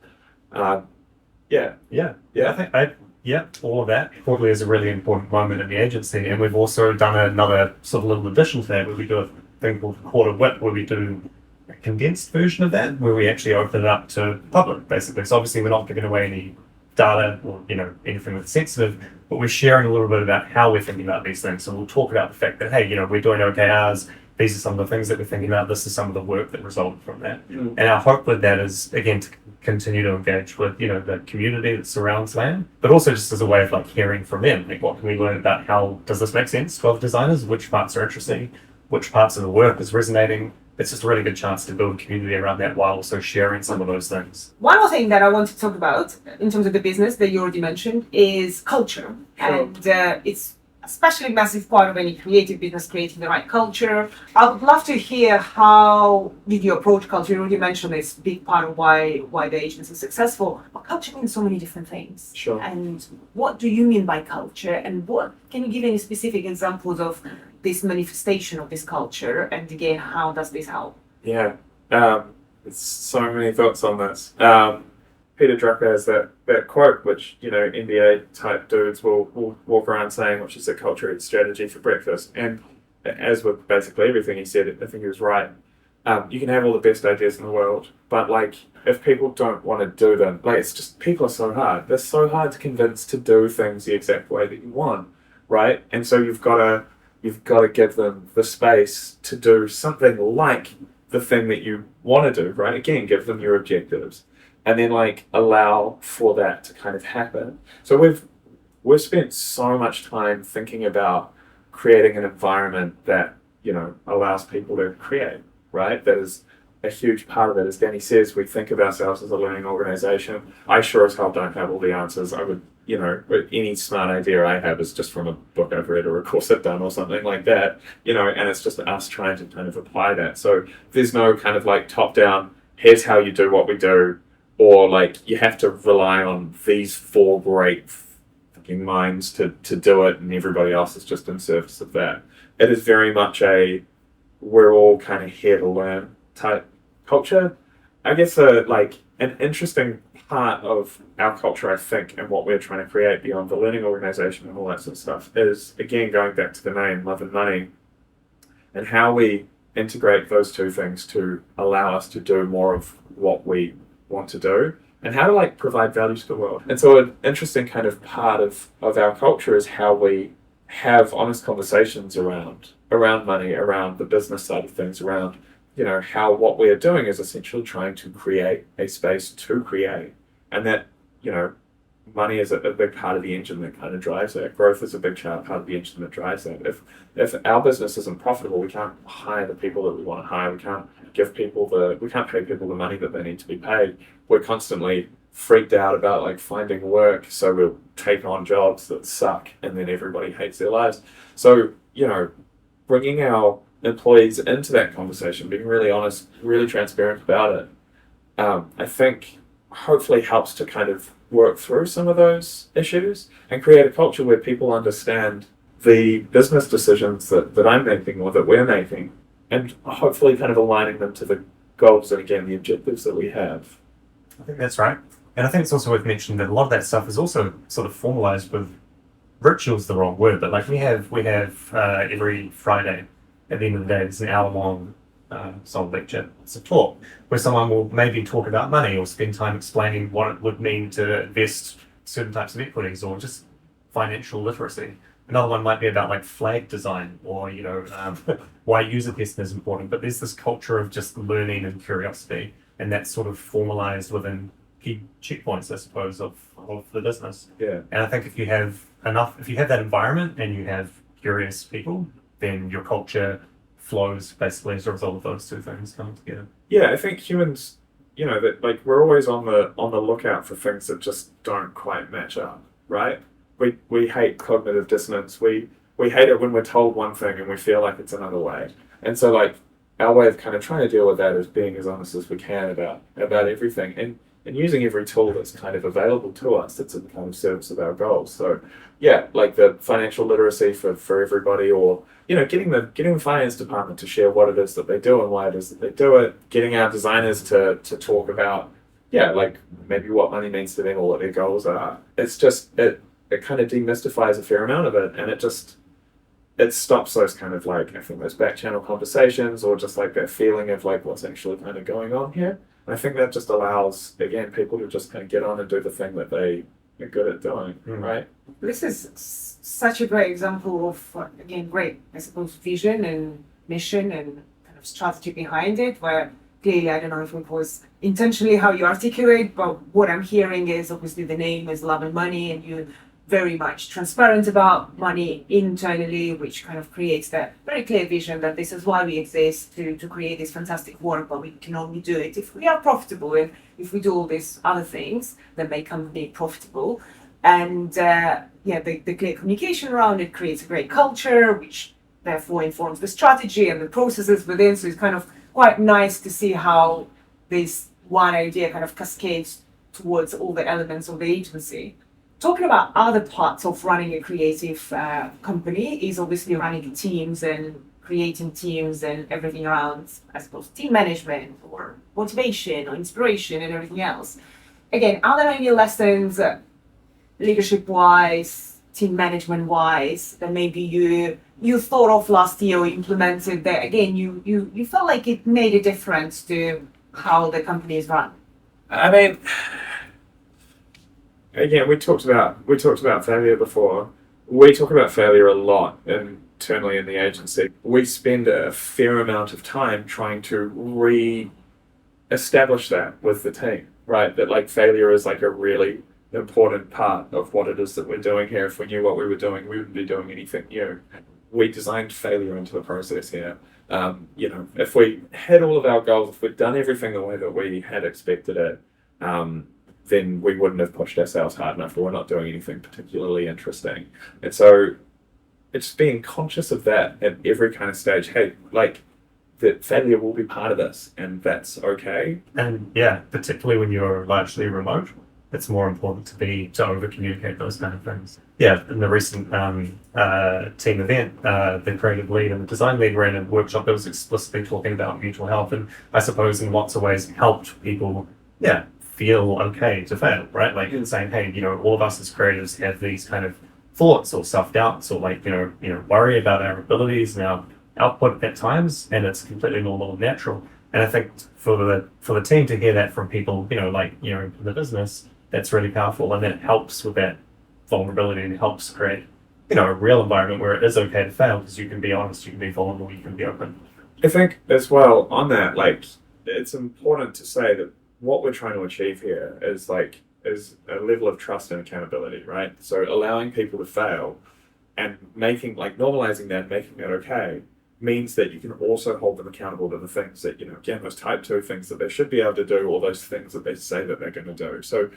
Yeah. I think all of that. Quarterly is a really important moment in the agency, and we've also done another sort of little addition to that where we do a thing called quarter whip, where we do a condensed version of that, where we actually open it up to public, basically. So obviously we're not giving away any data or anything that's sensitive, but we're sharing a little bit about how we're thinking about these things. So we'll talk about the fact that, hey, we're doing OKRs. These are some of the things that we're thinking about. This is some of the work that resulted from that. And our hope with that is, again, to continue to engage with, the community that surrounds LAM, but also just as a way of like hearing from them. Like, what can we learn about how does this make sense to other designers? Which parts are interesting? Which parts of the work is resonating? It's just a really good chance to build a community around that while also sharing some of those things. One more thing that I want to talk about in terms of the business that you already mentioned is culture. Sure. And it's especially a massive part of any creative business, creating the right culture. I would love to hear how did you approach culture. You already mentioned it's a big part of why the agency is successful. But culture means so many different things. Sure. And what do you mean by culture? And what can you give any specific examples of this manifestation of this culture? And again, how does this help? Yeah, there's so many thoughts on this. Peter Drucker has that quote, which, MBA type dudes will walk around saying, which is a culture eats strategy for breakfast. And as with basically everything he said, I think he was right. You can have all the best ideas in the world, but like, if people don't want to do them, like, it's just, people are so hard. They're so hard to convince to do things the exact way that you want, right? And so you've got to give them the space to do something like the thing that you want to do, right? Again, give them your objectives. And then like allow for that to kind of happen. So we've spent so much time thinking about creating an environment that, allows people to create, right? That is a huge part of it. As Danny says, we think of ourselves as a learning organization. I sure as hell don't have all the answers. I would, any smart idea I have is just from a book I've read or a course I've done or something like that, and it's just us trying to kind of apply that. So there's no kind of like top down, here's how you do what we do, or like you have to rely on these 4 great fucking minds to do it and everybody else is just in service of that. It is very much we're all kind of here to learn type culture. I guess like an interesting part of our culture, I think, and what we're trying to create beyond the learning organization and all that sort of stuff is, again, going back to the name, love and money, and how we integrate those two things to allow us to do more of what we want to do, and how to like provide value to the world. And so an interesting kind of part of our culture is how we have honest conversations around money, around the business side of things, around, how what we are doing is essentially trying to create a space to create. And that, money is a big part of the engine that kind of drives that. Growth is a big part of the engine that drives that. If our business isn't profitable, we can't hire the people that we want to hire. We can't pay people the money that they need to be paid. We're constantly freaked out about like finding work, so we'll take on jobs that suck and then everybody hates their lives. So, bringing our employees into that conversation, being really honest, really transparent about it, I think hopefully helps to kind of work through some of those issues and create a culture where people understand the business decisions that I'm making or that we're making, and hopefully kind of aligning them to the goals and, again, the objectives that we have. I think that's right. And I think it's also worth mentioning that a lot of that stuff is also sort of formalized with ritual's the wrong word, but like we have every Friday at the end of the day, there's an hour-long song lecture. It's a talk where someone will maybe talk about money or spend time explaining what it would mean to invest certain types of equities or just financial literacy. Another one might be about like flag design or, why user testing is important. But there's this culture of just learning and curiosity, and that's sort of formalized within key checkpoints, I suppose, of the business. Yeah. And I think if you have that environment and you have curious people, then your culture flows basically as a result of those two things coming together. Yeah, I think humans, that like we're always on the lookout for things that just don't quite match up, right? We hate cognitive dissonance. We hate it when we're told one thing and we feel like it's another way. And so like our way of kind of trying to deal with that is being as honest as we can about everything and using every tool that's kind of available to us that's in the kind of service of our goals. So yeah, like the financial literacy for everybody, or getting the finance department to share what it is that they do and why it is that they do it, getting our designers to talk about like maybe what money means to them or what their goals are. It's just it kind of demystifies a fair amount of it, and it stops those kind of like, I think, those back channel conversations, or just like that feeling of like what's actually kind of going on here. And I think that just allows, again, people to just kind of get on and do the thing that they are good at doing, right? This is such a great example of, again, great, I suppose, vision and mission and kind of strategy behind it, where clearly, I don't know if it was intentionally how you articulate, but what I'm hearing is obviously the name is Love and Money, and you're very much transparent about money internally, which kind of creates that very clear vision that this is why we exist, to create this fantastic work, but we can only do it if we are profitable, and if we do all these other things that make company profitable. And the clear communication around it creates a great culture, which therefore informs the strategy and the processes within. So it's kind of quite nice to see how this one idea kind of cascades towards all the elements of the agency. Talking about other parts of running a creative company is obviously running teams and creating teams and everything around, I suppose, team management or motivation or inspiration and everything else. Again, are there any lessons, leadership-wise, team management-wise, that maybe you thought of last year or implemented that, again, you felt like it made a difference to how the company is run? I mean, again, we talked about failure before. We talk about failure a lot internally in the agency. We spend a fair amount of time trying to re-establish that with the team, right? That like failure is like a really important part of what it is that we're doing here. If we knew what we were doing, we wouldn't be doing anything new. We designed failure into the process here. If we had all of our goals, if we'd done everything the way that we had expected it, then we wouldn't have pushed ourselves hard enough, or we're not doing anything particularly interesting. And so it's being conscious of that at every kind of stage. Hey, like, that failure will be part of this, and that's okay. And yeah, particularly when you're largely remote, it's more important to over-communicate those kind of things. Yeah, in the recent team event, the creative lead and the design lead ran a workshop that was explicitly talking about mutual health, and I suppose in lots of ways helped people, feel okay to fail, right? Like saying, hey, all of us as creatives have these kind of thoughts or self-doubts, or like, worry about our abilities and our output at times, and it's completely normal and natural. And I think for the team to hear that from people, in the business, that's really powerful, and that helps with that vulnerability and helps create, a real environment where it is okay to fail, because you can be honest, you can be vulnerable, you can be open. I think as well on that, like, it's important to say that what we're trying to achieve here is a level of trust and accountability, right? So allowing people to fail and normalizing that, making that okay, means that you can also hold them accountable to the things that, again, those type 2 things that they should be able to do, or those things that they say that they're going to do. So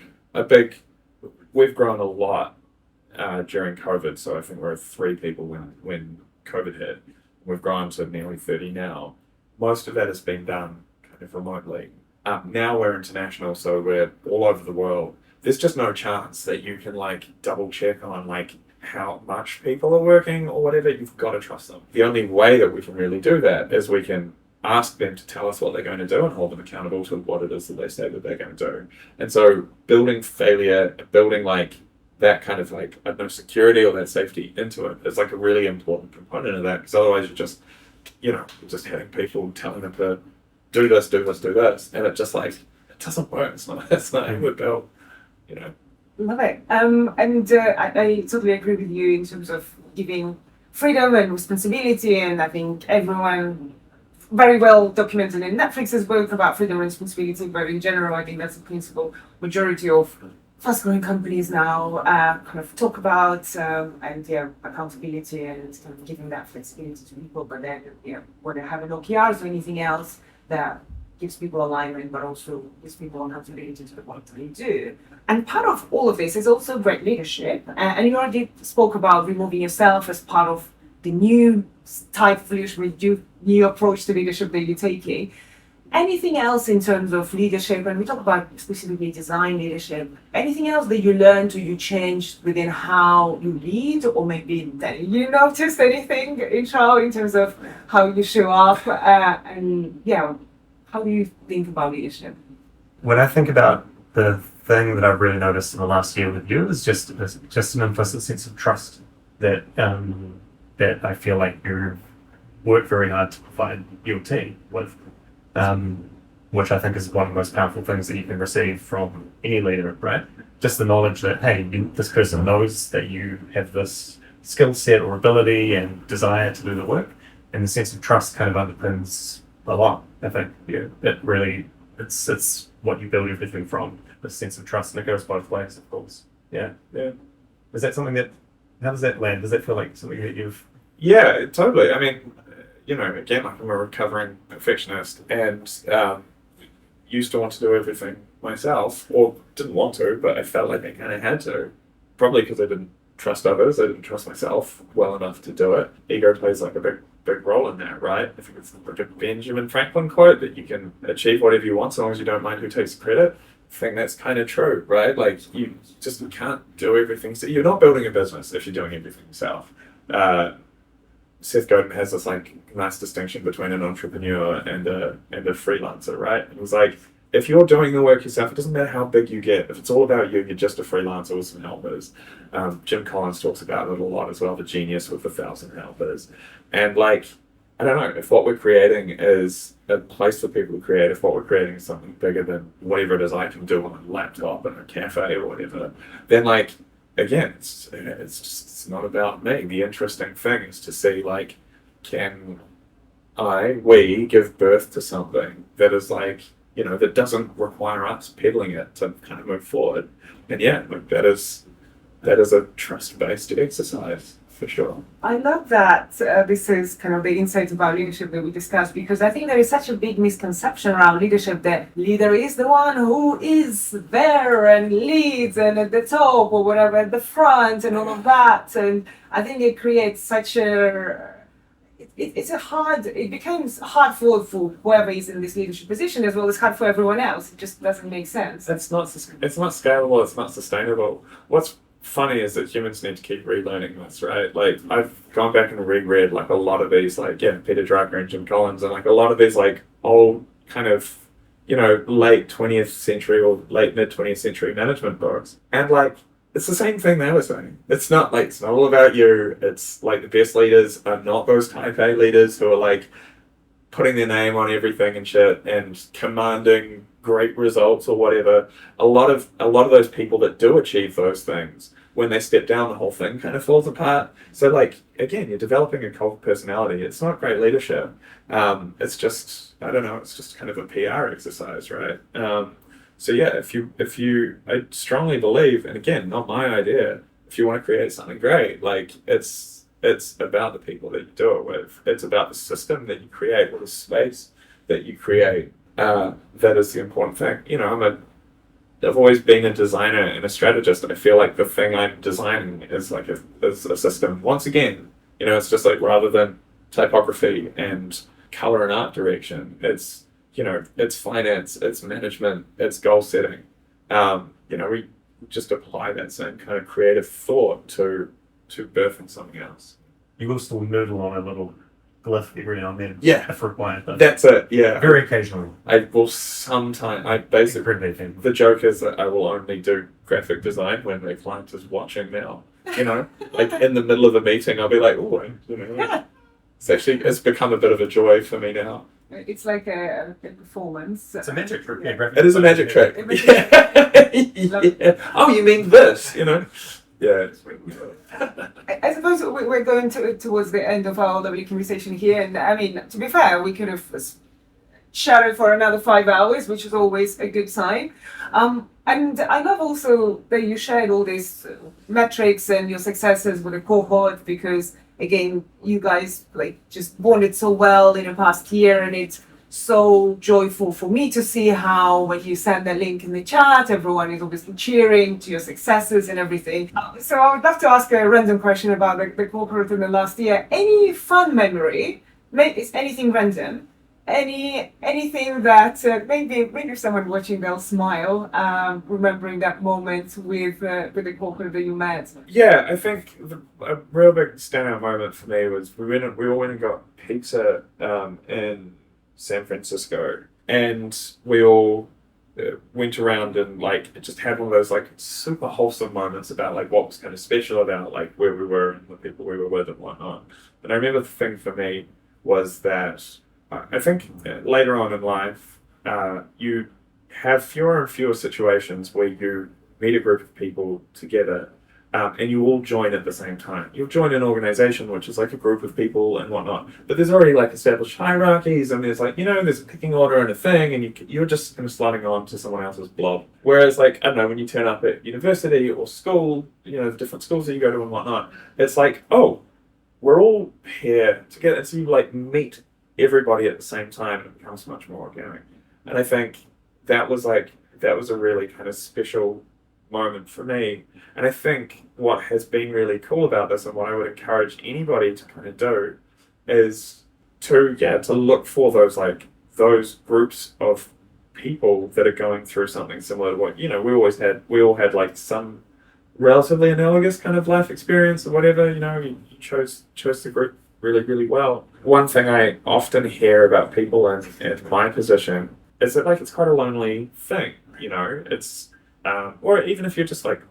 we've grown a lot during COVID. So I think we're 3 people when COVID hit. We've grown to nearly 30 now. Most of that has been done kind of remotely. Now we're international, so we're all over the world. There's just no chance that you can double check on how much people are working or whatever. You've got to trust them. The only way that we can really do that is we can ask them to tell us what they're going to do and hold them accountable to what it is that they say that they're going to do. And so building failure, building that kind of security or that safety into it is a really important component of that, because otherwise you're just having people telling them to do this, do this, do this, and it just it doesn't work. It's not how we're built, Love it. I totally agree with you in terms of giving freedom and responsibility, and I think everyone very well documented in Netflix's book about freedom and responsibility, but in general, I think that's the principle majority of fast-growing companies now kind of talk about, and accountability and kind of giving that flexibility to people. But then, when they have an OKRs or anything else that gives people alignment, but also gives people accountability to the work that they do. And part of all of this is also great leadership. And you already spoke about removing yourself as part of the new type of leadership, new approach to leadership that you're taking. Anything else in terms of leadership, and we talk about specifically design leadership, anything else that you learned or you changed within how you lead, or maybe that you noticed anything in Charl in terms of how you show up, how do you think about leadership? When I think about the thing that I've really noticed in the last year with you is just an implicit sense of trust that that I feel like you work very hard to provide your team with, which I think is one of the most powerful things that you can receive from any leader, right? Just the knowledge that, hey, this person knows that you have this skill set or ability and desire to do the work, and the sense of trust kind of underpins a lot. I think it really it's what you build everything from, the sense of trust, and it goes both ways, of course. Yeah. Is that something that? How does that land? Does that feel like something that you've? Yeah, totally. I mean, again, like I'm a recovering perfectionist, and used to want to do everything myself, or didn't want to, but I felt like I kind of had to, probably because I didn't trust others, I didn't trust myself well enough to do it. Ego plays like a big role in that, right? I think it's like a Benjamin Franklin quote that you can achieve whatever you want so long as you don't mind who takes the credit. I think that's kind of true, right? Like you just can't do everything. So you're not building a business if you're doing everything yourself. Seth Godin has this like nice distinction between an entrepreneur and a freelancer, right? It was like, if you're doing the work yourself, it doesn't matter how big you get. If it's all about you, you're just a freelancer with some helpers. Jim Collins talks about it a lot as well, the genius with 1,000 helpers. And like, I don't know, if what we're creating is a place for people to create, if what we're creating is something bigger than whatever it is I can do on a laptop in a cafe or whatever, then like, again, it's not about me. The interesting thing is to see like, can we give birth to something that is like, that doesn't require us peddling it to kind of move forward. And like that is a trust-based exercise for sure. I love that this is kind of the insight about leadership that we discussed, because I think there is such a big misconception around leadership that leader is the one who is there and leads and at the top or whatever, at the front and all of that. And I think it creates such it becomes hard for whoever is in this leadership position, as well as hard for everyone else. It just doesn't make sense. It's not scalable, it's not sustainable. What's funny is that humans need to keep relearning this, right? Like I've gone back and reread like a lot of these like Peter Drucker and Jim Collins, and like a lot of these like old kind of late 20th century or late mid 20th century management books, and like it's the same thing they were saying. It's not all about you. It's like the best leaders are not those type A leaders who are like putting their name on everything and shit and commanding great results or whatever. A lot of those people that do achieve those things, when they step down, the whole thing kind of falls apart. So like, again, you're developing a cult personality. It's not great leadership. It's just, I don't know, it's just kind of a PR exercise, right? So yeah, I strongly believe, and again, not my idea, if you want to create something great, like it's about the people that you do it with. It's about the system that you create or the space that you create. That is the important thing. I've always been a designer and a strategist. I feel like the thing I'm designing is like a system. Once again, it's just like rather than typography and color and art direction, it's finance, it's management, it's goal setting. We just apply that same kind of creative thought to birthing something else. You will still noodle on a little glyph every now and then. Yeah. If required. But that's it, yeah. Very occasionally. I will sometimes, the joke is that I will only do graphic design when my client is watching now. Like in the middle of a meeting, I'll be like, it's become a bit of a joy for me now. It's like a performance. It's a magic trick. Yeah, it is a magic trick. Yeah. Oh, you mean this? Yeah. I suppose we're going towards the end of our lovely conversation here, and I mean, to be fair, we could have chatted for another 5 hours, which is always a good sign. And I love also that you shared all these metrics and your successes with the cohort, because again, you guys like just bonded so well in the past year, and it's so joyful for me to see how when you send the link in the chat, everyone is obviously cheering to your successes and everything. So I would love to ask a random question about the cohort in the last year. Any fun memory? Is anything random? Anything that maybe someone watching they'll smile, remembering that moment with the cohort that you met. Yeah, I think a real big standout moment for me was we all went and got pizza in San Francisco, and we all went around and like just had one of those like super wholesome moments about like what was kind of special about like where we were and the people we were with and whatnot. And I remember the thing for me was that I think later on in life, you have fewer and fewer situations where you meet a group of people together and you all join at the same time. You'll join an organization which is like a group of people and whatnot, but there's already like established hierarchies, and there's like, there's a picking order and a thing, and you're just kind of sliding on to someone else's blob. Whereas like, I don't know, when you turn up at university or school, the different schools that you go to and whatnot, it's like, oh, we're all here together. And so you like meet everybody at the same time, and it becomes much more organic. And I think that was a really kind of special moment for me. And I think what has been really cool about this, and what I would encourage anybody to kind of do, is to look for those groups of people that are going through something similar to what we all had like some relatively analogous kind of life experience or whatever. You chose the group really, really well. One thing I often hear about people in my position is that like it's quite a lonely thing. It's or even if you're just like a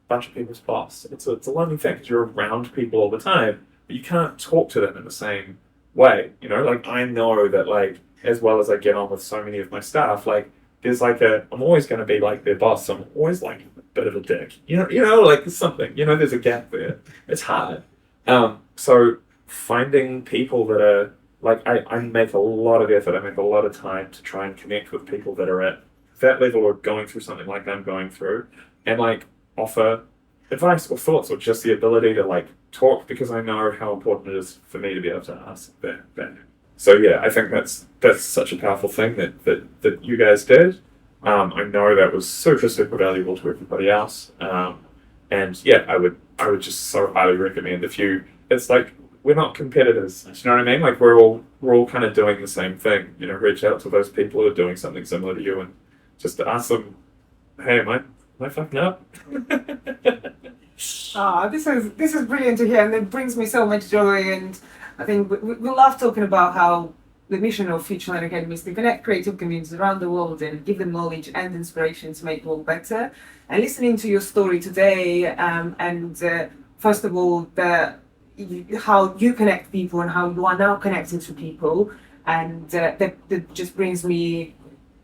bunch of people's boss, it's a lonely thing because you're around people all the time, but you can't talk to them in the same way. Like I know that like as well as I get on with so many of my staff, like there's like I'm always going to be like their boss. So I'm always like a bit of a dick. Like there's something. There's a gap there. It's hard. So finding people that are like I make a lot of effort. I make a lot of time to try and connect with people that are at that level or going through something like I'm going through, and like offer advice or thoughts or just the ability to like talk, because I know how important it is for me to be able to ask that. So yeah, I think that's such a powerful thing that you guys did. I know that was super, super valuable to everybody else. And yeah, I would just so highly recommend it's like we're not competitors. Do you know what I mean? Like we're all kind of doing the same thing. Reach out to those people who are doing something similar to you and just ask them, hey, am I fucking up? This is brilliant to hear, and it brings me so much joy. And I think we love talking about how the mission of Futureland Academy is to connect creative communities around the world and give them knowledge and inspiration to make the world better. And listening to your story today, first of all, how you connect people and how you are now connecting to people, and that just brings me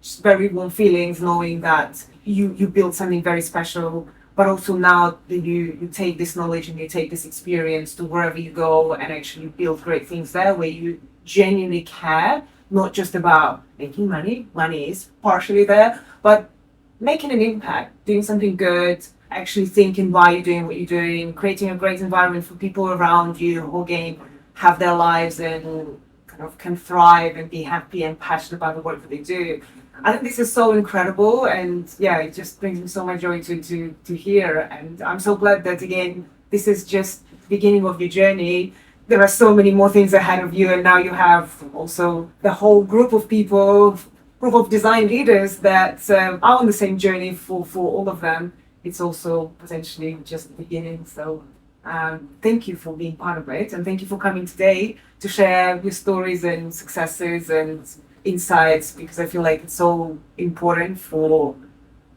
just very warm feelings knowing that you built something very special, but also now that you take this knowledge and you take this experience to wherever you go and actually build great things there where you genuinely care, not just about making money. Money is partially there, but making an impact, doing something good, actually thinking why you're doing what you're doing, creating a great environment for people around you who again have their lives and kind of can thrive and be happy and passionate about the work that they do. I think this is so incredible, and yeah, it just brings me so much joy to hear. And I'm so glad that again, this is just the beginning of your journey. There are so many more things ahead of you, and now you have also the whole group of people, group of design leaders that are on the same journey for all of them. It's also potentially just the beginning. So thank you for being part of it, and thank you for coming today to share your stories and successes and insights, because I feel like it's so important for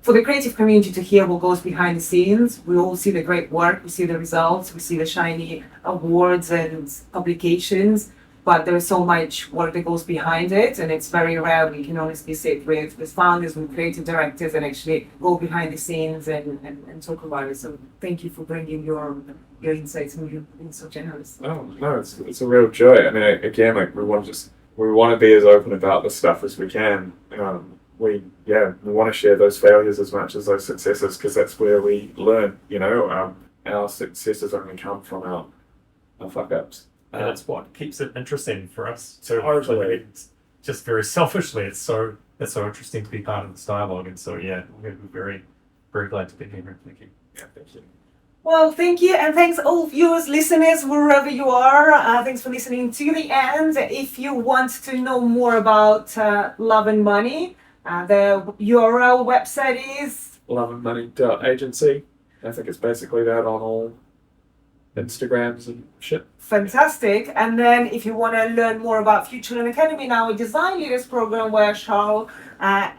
the creative community to hear what goes behind the scenes. We all see the great work, we see the results, we see the shiny awards and publications, but there is so much work that goes behind it, and it's very rare we can honestly sit with founders, with creative directors, and actually go behind the scenes and talk about it. So thank you for bringing your insights, and you've been so generous. Oh no, it's a real joy. I mean, again, like we want to be as open about this stuff as we can. We want to share those failures as much as those successes, because that's where we learn. Our successes only come from our fuck ups. And that's what keeps it interesting for us. Totally. Just very selfishly, it's so interesting to be part of this dialogue. And so, we're very, very glad to be here. Thank you. Yeah, thank you. Well, thank you, and thanks all viewers, listeners, wherever you are. Thanks for listening to the end. If you want to know more about Love and Money, the URL website is loveandmoney.agency. I think it's basically that on all Instagrams and shit. fantastic. And then if you want to learn more about Future Learn Academy, now a design leaders program where Charl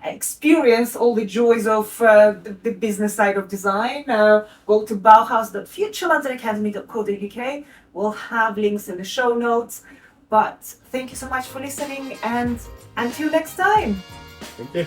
experience all the joys of the business side of design, go to bauhaus.futurelondonacademy.co.uk. We'll have links in the show notes. But thank you so much for listening, and until next time. Thank you.